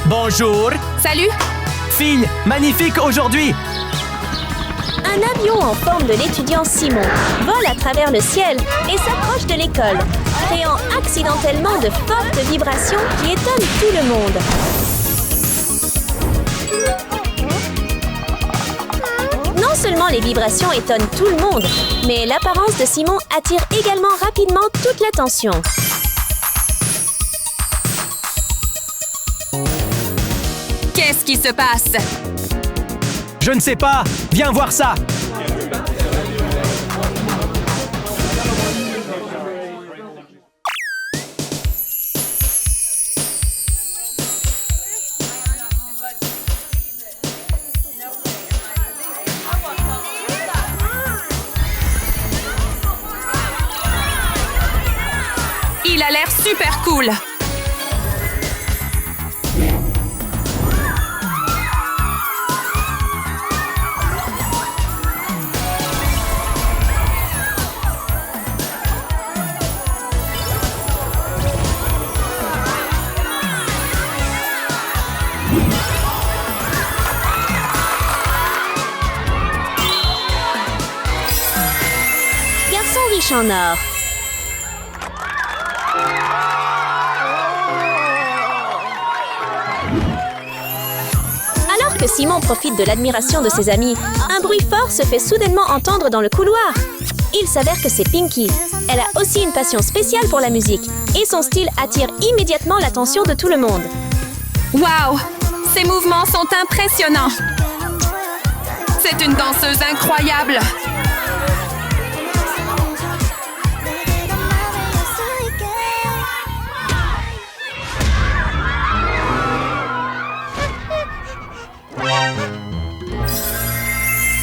Bonjour. Salut. Fille, magnifique aujourd'hui. Un avion en forme de l'étudiant Simon vole à travers le ciel et s'approche de l'école, créant accidentellement de fortes vibrations qui étonnent tout le monde. Non seulement les vibrations étonnent tout le monde, mais l'apparence de Simon attire également rapidement toute l'attention. Qu'est-ce qui se passe? Je ne sais pas. Viens voir ça. Il a l'air super cool. Garçon riche en or. Alors que Simon profite de l'admiration de ses amis, un bruit fort se fait soudainement entendre dans le couloir. Il s'avère que c'est Pinky. Elle a aussi une passion spéciale pour la musique et son style attire immédiatement l'attention de tout le monde. Waouh! Ses mouvements sont impressionnants. C'est une danseuse incroyable.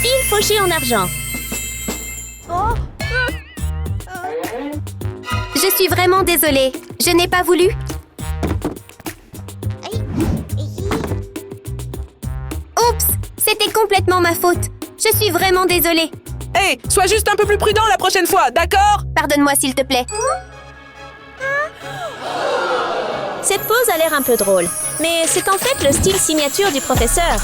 Fille fauchée en argent. Je suis vraiment désolée. Je n'ai pas voulu. Oups! C'était complètement ma faute. Je suis vraiment désolée. Hé, sois juste un peu plus prudent la prochaine fois, d'accord? Pardonne-moi s'il te plaît. Cette pose a l'air un peu drôle, mais c'est en fait le style signature du professeur.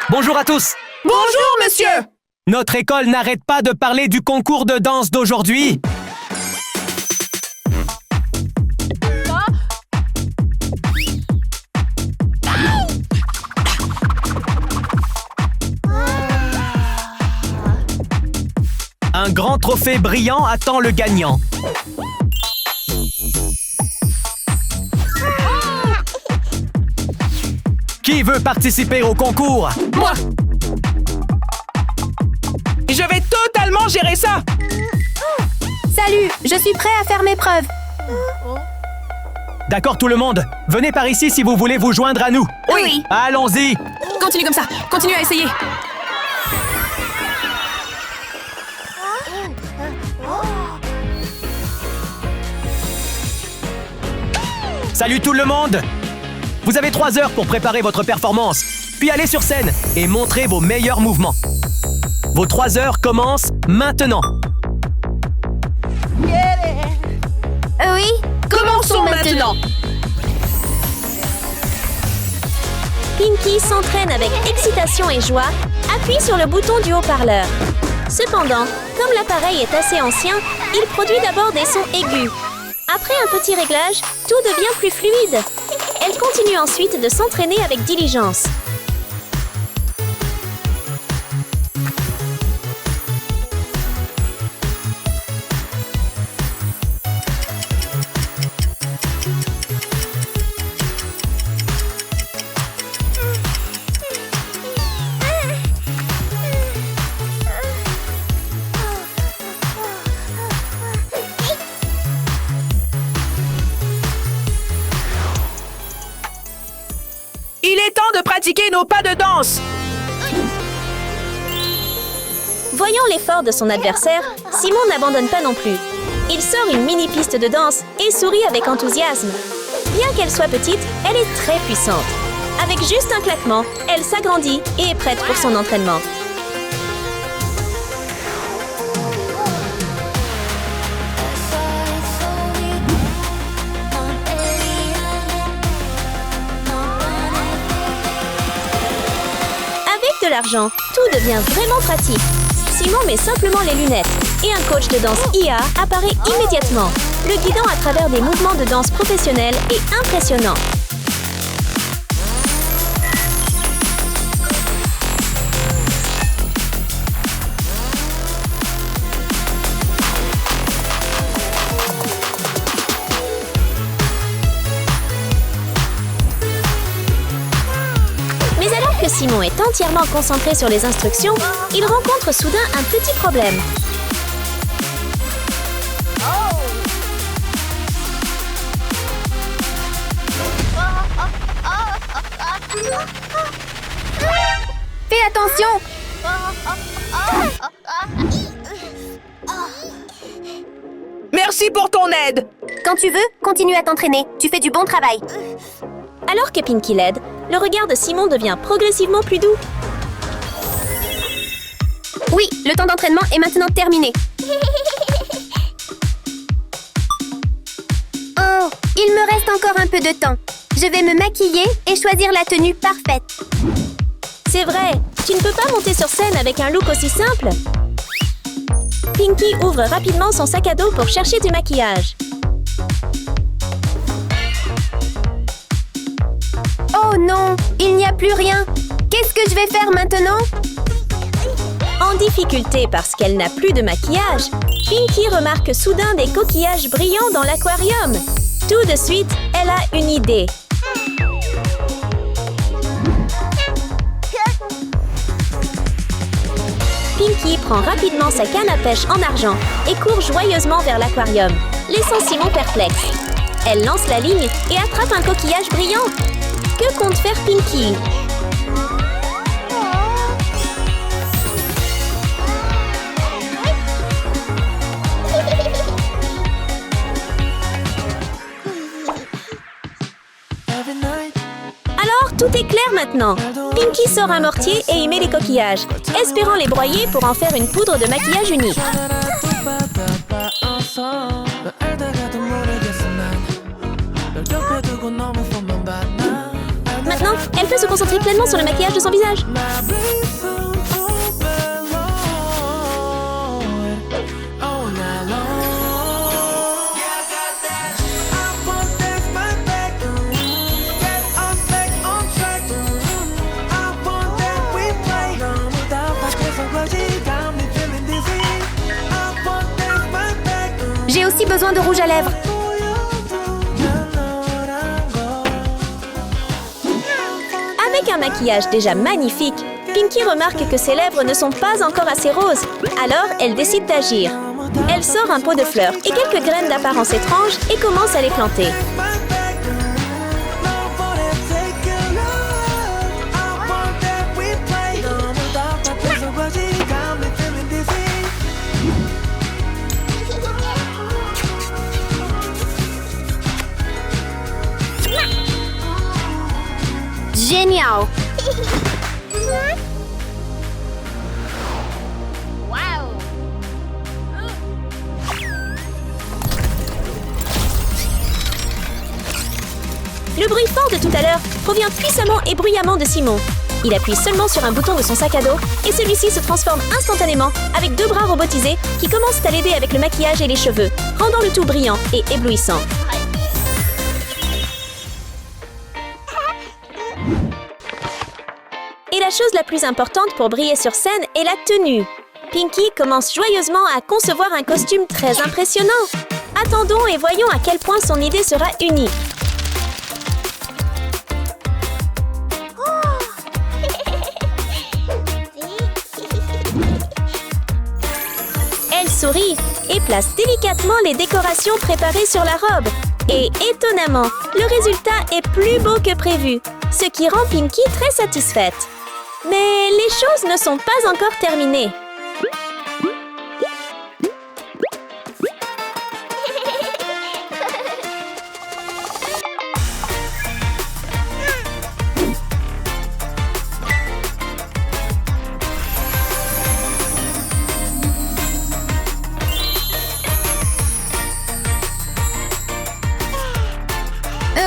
Bonjour à tous. Bonjour, monsieur! Notre école n'arrête pas de parler du concours de danse d'aujourd'hui. Un grand trophée brillant attend le gagnant. Qui veut participer au concours? Moi! Je vais totalement gérer ça! Salut, je suis prêt à faire mes preuves. D'accord tout le monde, venez par ici si vous voulez vous joindre à nous. Oui. Allons-y. Continue comme ça. Continue à essayer. Salut tout le monde. Vous avez 3 heures pour préparer votre performance, puis allez sur scène et montrez vos meilleurs mouvements. Vos 3 heures commencent maintenant. Oui? Commençons maintenant! Pinky s'entraîne avec excitation et joie, appuie sur le bouton du haut-parleur. Cependant, comme l'appareil est assez ancien, il produit d'abord des sons aigus. Après un petit réglage, tout devient plus fluide. Elle continue ensuite de s'entraîner avec diligence. Il est temps de pratiquer nos pas de danse! Voyant l'effort de son adversaire, Simon n'abandonne pas non plus. Il sort une mini-piste de danse et sourit avec enthousiasme. Bien qu'elle soit petite, elle est très puissante. Avec juste un claquement, elle s'agrandit et est prête pour son entraînement. l'argent, tout devient vraiment pratique. Simon met simplement les lunettes et un coach de danse IA apparaît immédiatement, le guidant à travers des mouvements de danse professionnels et impressionnants. Mais alors que Simon est entièrement concentré sur les instructions, il rencontre soudain un petit problème. Fais attention! Merci pour ton aide. Quand tu veux, continue à t'entraîner. Tu fais du bon travail. Alors que Pinky l'aide, le regard de Simon devient progressivement plus doux. Oui, le temps d'entraînement est maintenant terminé. Oh, il me reste encore un peu de temps. Je vais me maquiller et choisir la tenue parfaite. C'est vrai, tu ne peux pas monter sur scène avec un look aussi simple. Pinky ouvre rapidement son sac à dos pour chercher du maquillage. Oh non, il n'y a plus rien. Qu'est-ce que je vais faire maintenant? En difficulté parce qu'elle n'a plus de maquillage, Pinky remarque soudain des coquillages brillants dans l'aquarium. Tout de suite, elle a une idée. Pinky prend rapidement sa canne à pêche en argent et court joyeusement vers l'aquarium, laissant Simon perplexe. Elle lance la ligne et attrape un coquillage brillant. Que compte faire Pinky? Alors, tout est clair maintenant. Pinky sort un mortier et y met les coquillages, espérant les broyer pour en faire une poudre de maquillage unique. Maintenant, elle peut se concentrer pleinement sur le maquillage de son visage. J'ai aussi besoin de rouge à lèvres. Avec un maquillage déjà magnifique, Pinky remarque que ses lèvres ne sont pas encore assez roses. Alors, elle décide d'agir. Elle sort un pot de fleurs et quelques graines d'apparence étrange et commence à les planter. Génial! Le bruit fort de tout à l'heure provient puissamment et bruyamment de Simon. Il appuie seulement sur un bouton de son sac à dos et celui-ci se transforme instantanément avec 2 bras robotisés qui commencent à l'aider avec le maquillage et les cheveux, rendant le tout brillant et éblouissant. Et la chose la plus importante pour briller sur scène est la tenue. Pinky commence joyeusement à concevoir un costume très impressionnant. Attendons et voyons à quel point son idée sera unique. Elle sourit et place délicatement les décorations préparées sur la robe. Et étonnamment, le résultat est plus beau que prévu, ce qui rend Pinky très satisfaite. Mais les choses ne sont pas encore terminées.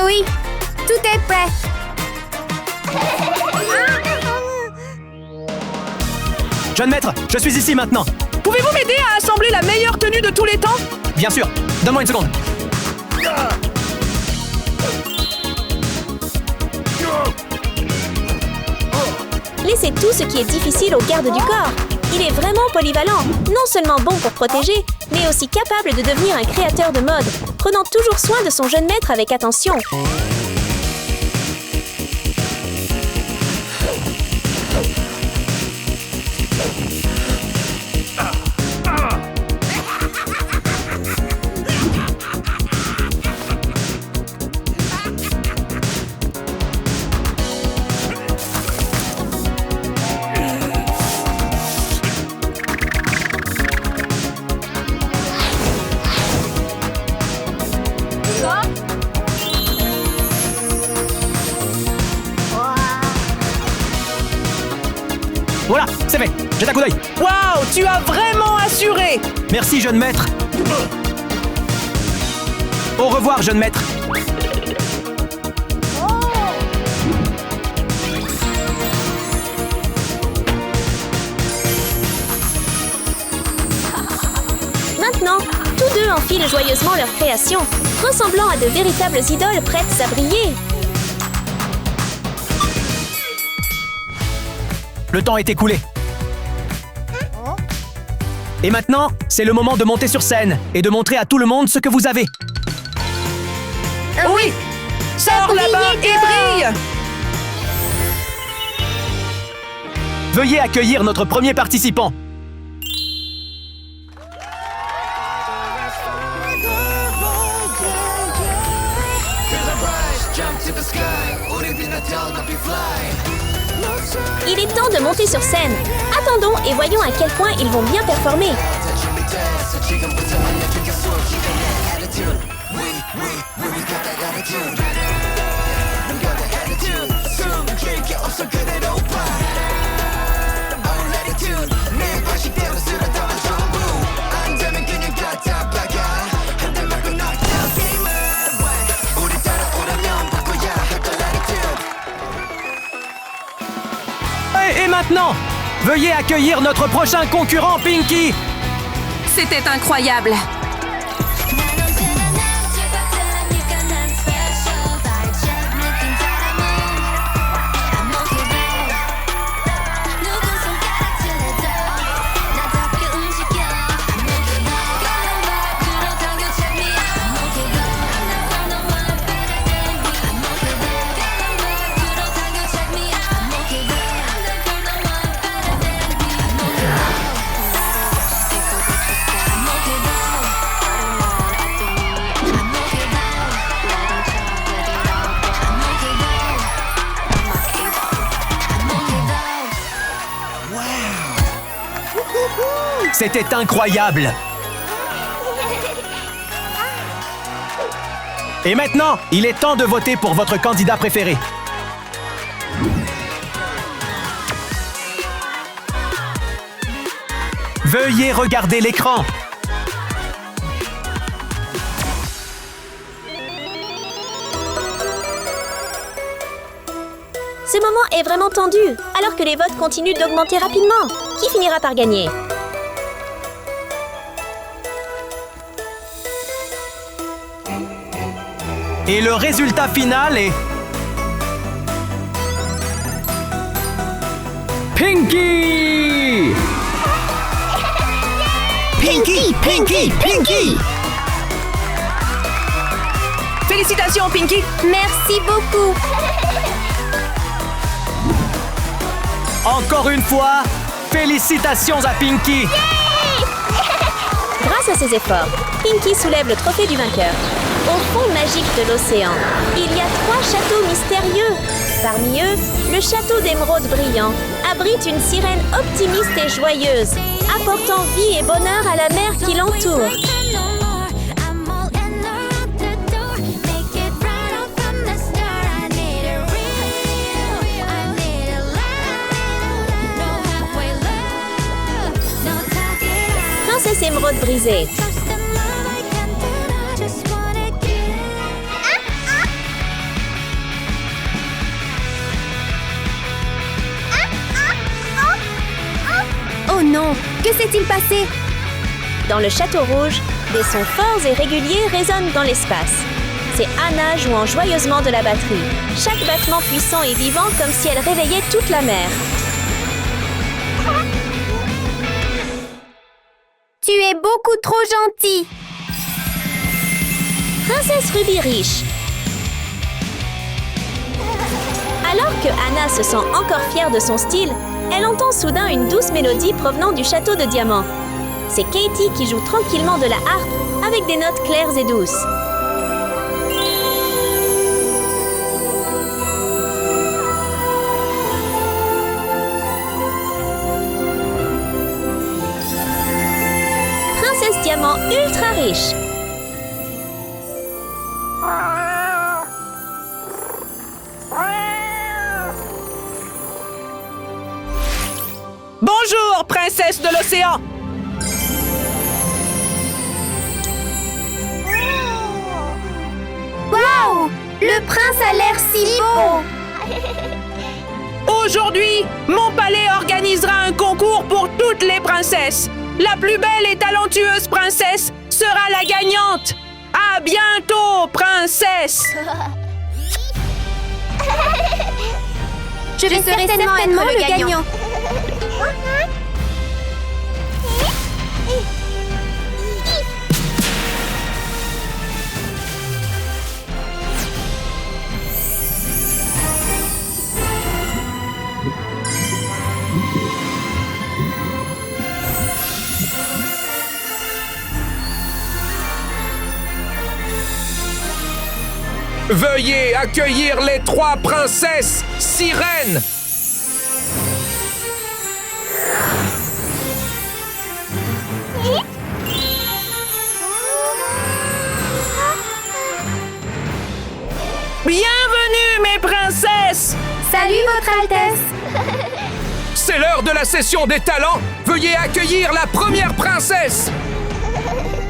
Oui, tout est prêt. Jeune maître, je suis ici maintenant. Pouvez-vous m'aider à assembler la meilleure tenue de tous les temps? Bien sûr. Donne-moi une seconde. Laissez tout ce qui est difficile au garde du corps. Il est vraiment polyvalent, non seulement bon pour protéger, mais aussi capable de devenir un créateur de mode, prenant toujours soin de son jeune maître avec attention. Voilà, c'est fait. Jette un coup d'œil. Waouh, tu as vraiment assuré! Merci, jeune maître. Au revoir, jeune maître. Maintenant, tous deux enfilent joyeusement leur création, ressemblant à de véritables idoles prêtes à briller. Le temps est écoulé. Et maintenant, c'est le moment de monter sur scène et de montrer à tout le monde ce que vous avez. Oui! Sors là-bas et brille! Veuillez accueillir notre premier participant. Il est temps de monter sur scène. Attendons et voyons à quel point ils vont bien performer. Et maintenant, veuillez accueillir notre prochain concurrent, Pinky. C'était incroyable. C'était incroyable. Et maintenant, il est temps de voter pour votre candidat préféré. Veuillez regarder l'écran. Ce moment est vraiment tendu, alors que les votes continuent d'augmenter rapidement. Qui finira par gagner? Et le résultat final est... Pinky! Pinky, Pinky, Pinky! Félicitations, Pinky! Merci beaucoup! Encore une fois, félicitations à Pinky! Grâce à ses efforts, Pinky soulève le trophée du vainqueur. Au fond magique de l'océan, il y a 3 châteaux mystérieux. Parmi eux, le château d'émeraude brillant abrite une sirène optimiste et joyeuse, apportant vie et bonheur à la mer qui l'entoure. Princesse émeraude brisée. Oh, non! Que s'est-il passé? Dans le château rouge, des sons forts et réguliers résonnent dans l'espace. C'est Anna jouant joyeusement de la batterie. Chaque battement puissant et vivant comme si elle réveillait toute la mer. Tu es beaucoup trop gentil! Princesse Ruby riche. Alors que Anna se sent encore fière de son style, elle entend soudain une douce mélodie provenant du château de diamant. C'est Katie qui joue tranquillement de la harpe avec des notes claires et douces. Princesse Diamant ultra riche. Bonjour, princesse de l'océan! Waouh! Le prince a l'air si beau! Aujourd'hui, mon palais organisera un concours pour toutes les princesses. La plus belle et talentueuse princesse sera la gagnante. À bientôt, princesse! Je vais certainement être le gagnant. Veuillez accueillir les 3 princesses sirènes. Bienvenue, mes princesses! Salut, Votre Altesse! C'est l'heure de la session des talents. Veuillez accueillir la première princesse.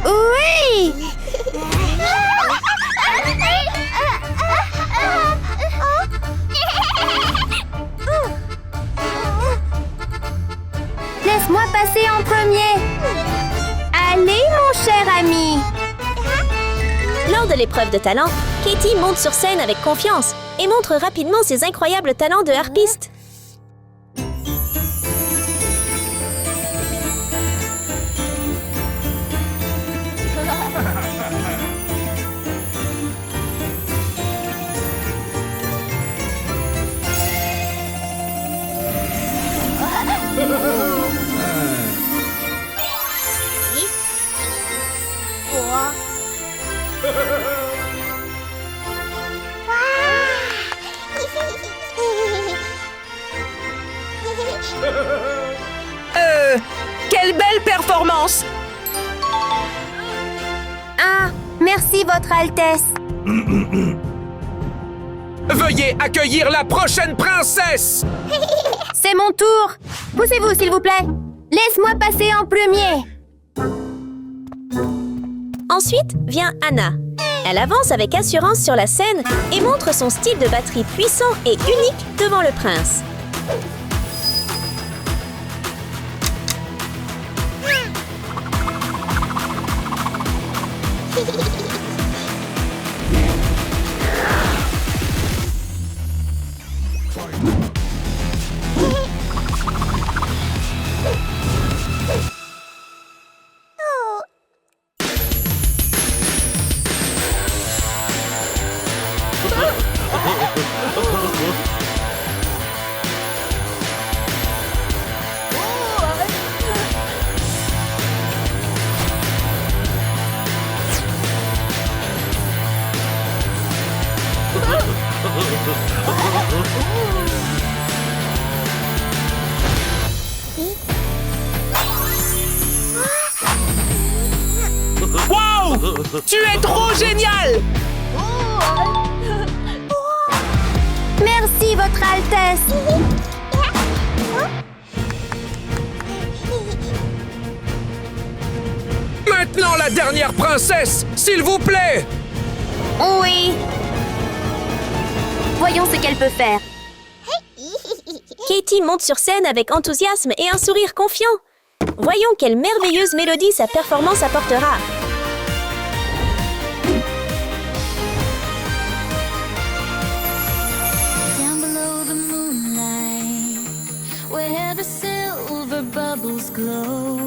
Oui! Laisse-moi passer en premier. Allez, mon cher ami. Lors de l'épreuve de talent, Katie monte sur scène avec confiance et montre rapidement ses incroyables talents de harpiste. Quelle belle performance! Ah, merci, Votre Altesse. Veuillez accueillir la prochaine princesse. C'est mon tour. Poussez-vous, s'il vous plaît. Laisse-moi passer en premier. Ensuite vient Anna. Elle avance avec assurance sur la scène et montre son style de batterie puissant et unique devant le prince. Wow! Tu es trop génial! Merci, Votre Altesse. Maintenant la dernière princesse, s'il vous plaît. Oui. Voyons ce qu'elle peut faire. Katie monte sur scène avec enthousiasme et un sourire confiant. Voyons quelle merveilleuse mélodie sa performance apportera. Down below the moonlight, where the silver bubbles glow.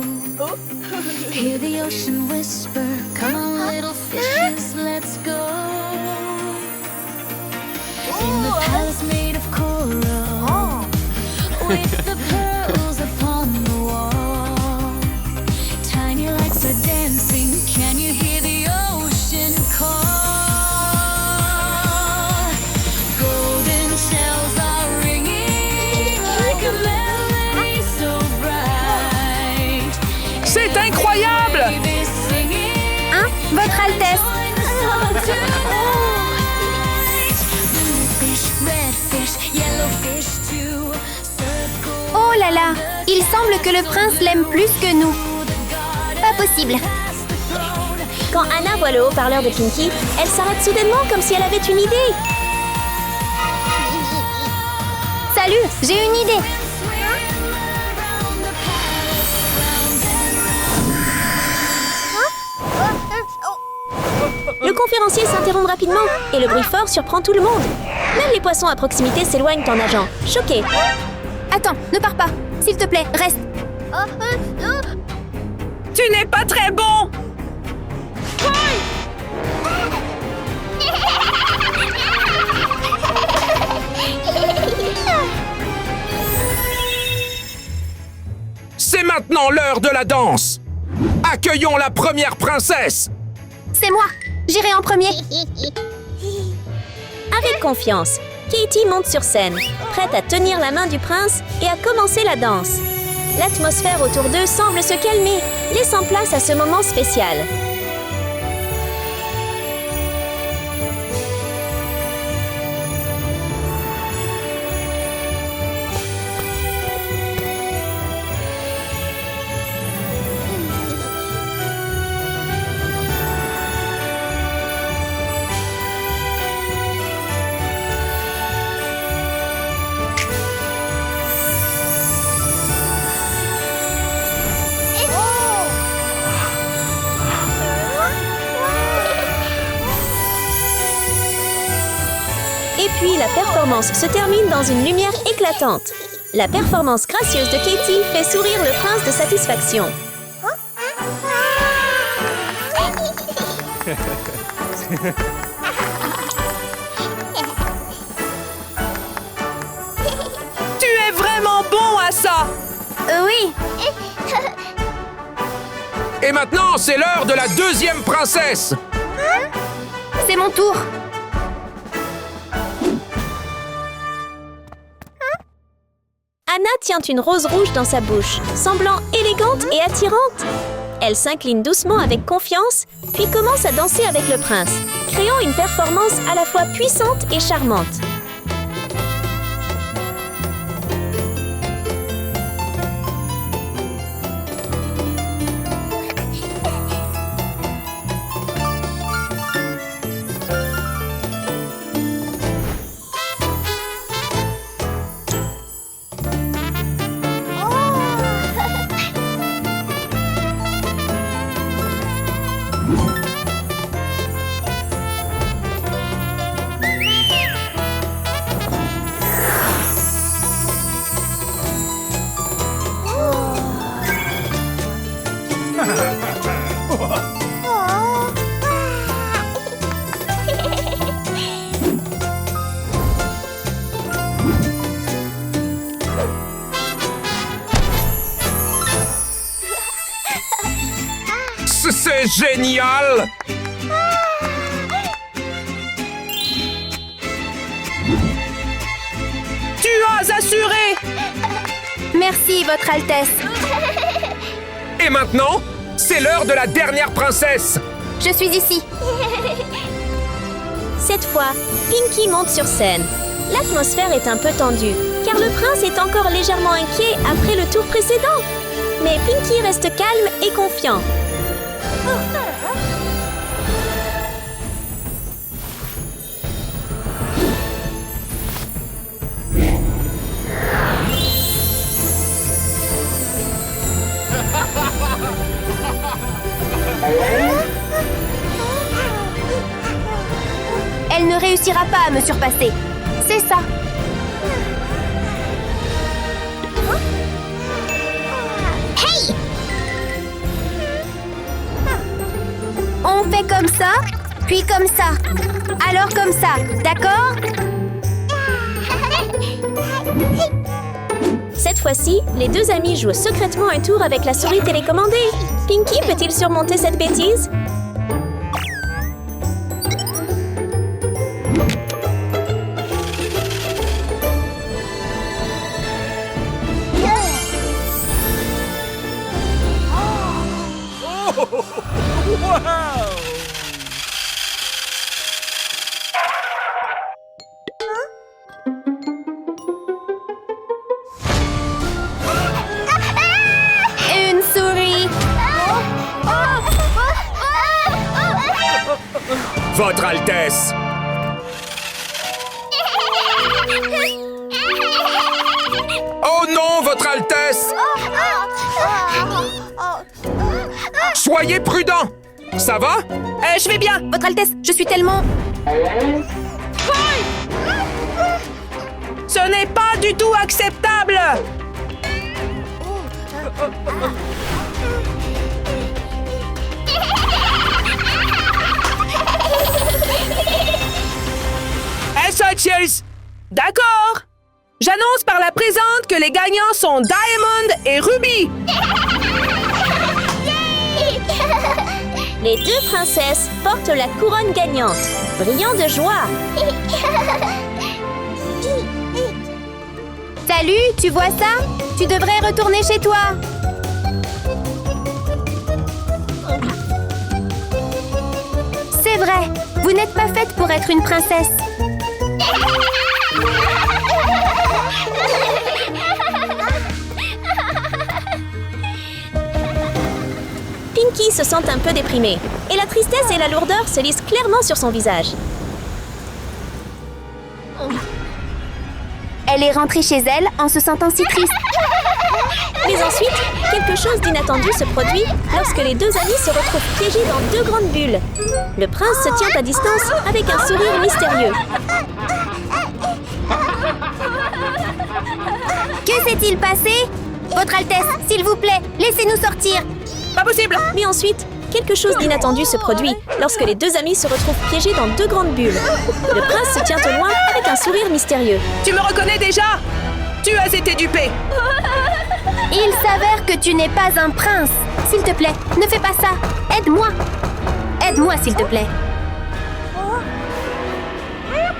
Hear the ocean whisper, come on little fishes, let's go. In the palace made of coral, with the pearls upon the wall. Tiny lights are dancing, can you hear the ocean call? Golden shells are ringing like a melody so bright. C'est incroyable! Hein, Votre Altesse? Oh là là, il semble que le prince l'aime plus que nous. Pas possible. Quand Anna voit le haut-parleur de Pinkie, elle s'arrête soudainement comme si elle avait une idée. Salut, j'ai une idée. Le conférencier s'interrompt rapidement et le bruit fort surprend tout le monde. Même les poissons à proximité s'éloignent en nageant, choqués. Attends, ne pars pas. S'il te plaît, reste. Tu n'es pas très bon! C'est maintenant l'heure de la danse. Accueillons la première princesse. C'est moi. J'irai en premier. Avec confiance, Katie monte sur scène, prête à tenir la main du prince et à commencer la danse. L'atmosphère autour d'eux semble se calmer, laissant place à ce moment spécial. Et puis la performance se termine dans une lumière éclatante. La performance gracieuse de Katie fait sourire le prince de satisfaction. Tu es vraiment bon à ça! Oui. Et maintenant, c'est l'heure de la deuxième princesse. C'est mon tour. Anna tient une rose rouge dans sa bouche, semblant élégante et attirante. Elle s'incline doucement avec confiance, puis commence à danser avec le prince, créant une performance à la fois puissante et charmante. C'est génial! Tu as assuré! Merci, Votre Altesse. Et maintenant, c'est l'heure de la dernière princesse. Je suis ici. Cette fois, Pinkie monte sur scène. L'atmosphère est un peu tendue, car le prince est encore légèrement inquiet après le tour précédent. Mais Pinkie reste calme et confiant. Elle ne réussira pas à me surpasser. C'est ça. Hey! On fait comme ça, puis comme ça. Alors comme ça, d'accord? Cette fois-ci, les deux amis jouent secrètement un tour avec la souris télécommandée. Pinky peut-il surmonter cette bêtise? Une souris. Votre Altesse! Oh non, Votre Altesse! Soyez prudent! Ça va? Je vais bien. Votre Altesse, je suis tellement... Ce n'est pas du tout acceptable. Chills. D'accord. J'annonce par la présente que les gagnants sont Diamond et Ruby. Les deux princesses portent la couronne gagnante, brillant de joie. Salut, tu vois ça? Tu devrais retourner chez toi. C'est vrai, vous n'êtes pas faite pour être une princesse. Pinky se sent un peu déprimée, et la tristesse et la lourdeur se lisent clairement sur son visage. Elle est rentrée chez elle en se sentant si triste. Mais ensuite, quelque chose d'inattendu se produit lorsque les deux amis se retrouvent piégés dans deux grandes bulles. Le prince se tient à distance avec un sourire mystérieux. Que s'est-il passé? Votre Altesse, s'il vous plaît, laissez-nous sortir. Pas possible. Mais ensuite, quelque chose d'inattendu se produit lorsque les deux amis se retrouvent piégés dans deux grandes bulles. Le prince se tient au loin avec un sourire mystérieux. Tu me reconnais déjà? Tu as été dupé. Il s'avère que tu n'es pas un prince. S'il te plaît, ne fais pas ça. Aide-moi. Aide-moi, s'il te plaît.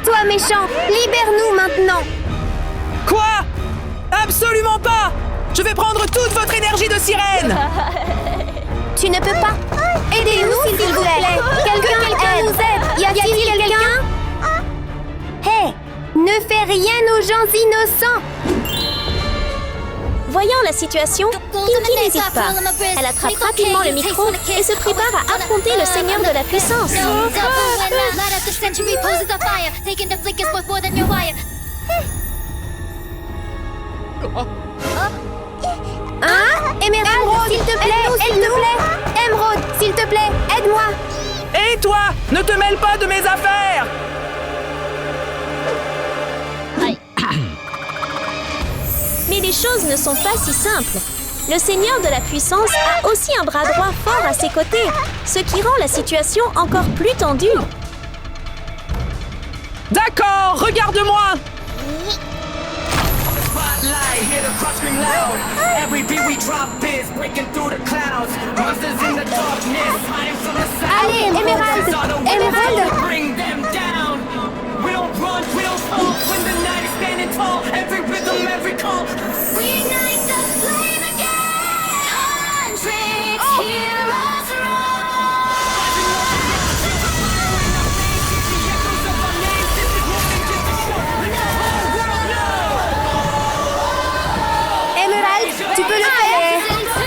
Toi, méchant, libère-nous maintenant. Quoi? Absolument pas. Je vais prendre toute votre énergie de sirène. Tu ne peux pas. Aidez-nous, s'il vous plaît. Quelqu'un nous aide. Y a-t-il quelqu'un? Hé, ne fais rien aux gens innocents. Voyant la situation, Pinky n'hésite pas. Elle attrape rapidement le micro et se prépare à affronter le Seigneur de la Puissance. Hein? Émeraude, s'il te plaît, Émeraude, s'il te plaît, aide-moi. Et toi, ne te mêle pas de mes affaires. Mais les choses ne sont pas si simples. Le Seigneur de la Puissance a aussi un bras droit fort à ses côtés, ce qui rend la situation encore plus tendue. D'accord, regarde-moi. Allez, Émeraude. Tu peux le faire.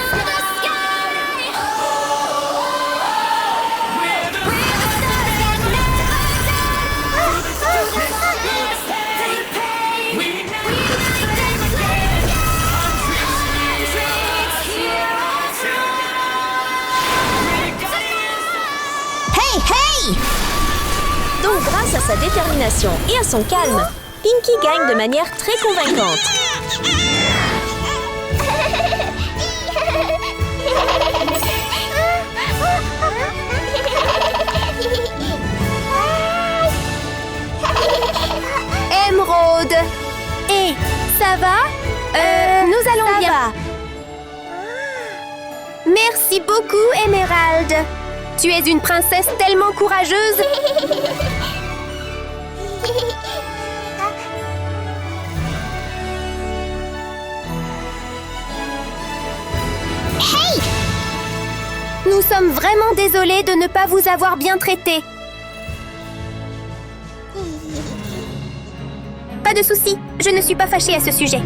Donc grâce à sa détermination et à son calme, Pinkie gagne de manière très convaincante. Émeraude. Et ça va? Nous allons bien. Merci beaucoup, Émeraude. Tu es une princesse tellement courageuse. Hey! Nous sommes vraiment désolés de ne pas vous avoir bien traité. Pas de souci, je ne suis pas fâchée à ce sujet.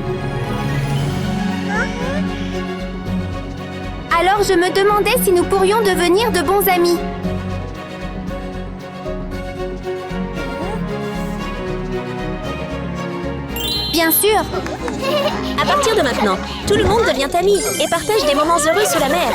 Alors je me demandais si nous pourrions devenir de bons amis. Bien sûr. À partir de maintenant, tout le monde devient ami et partage des moments heureux sous la mer.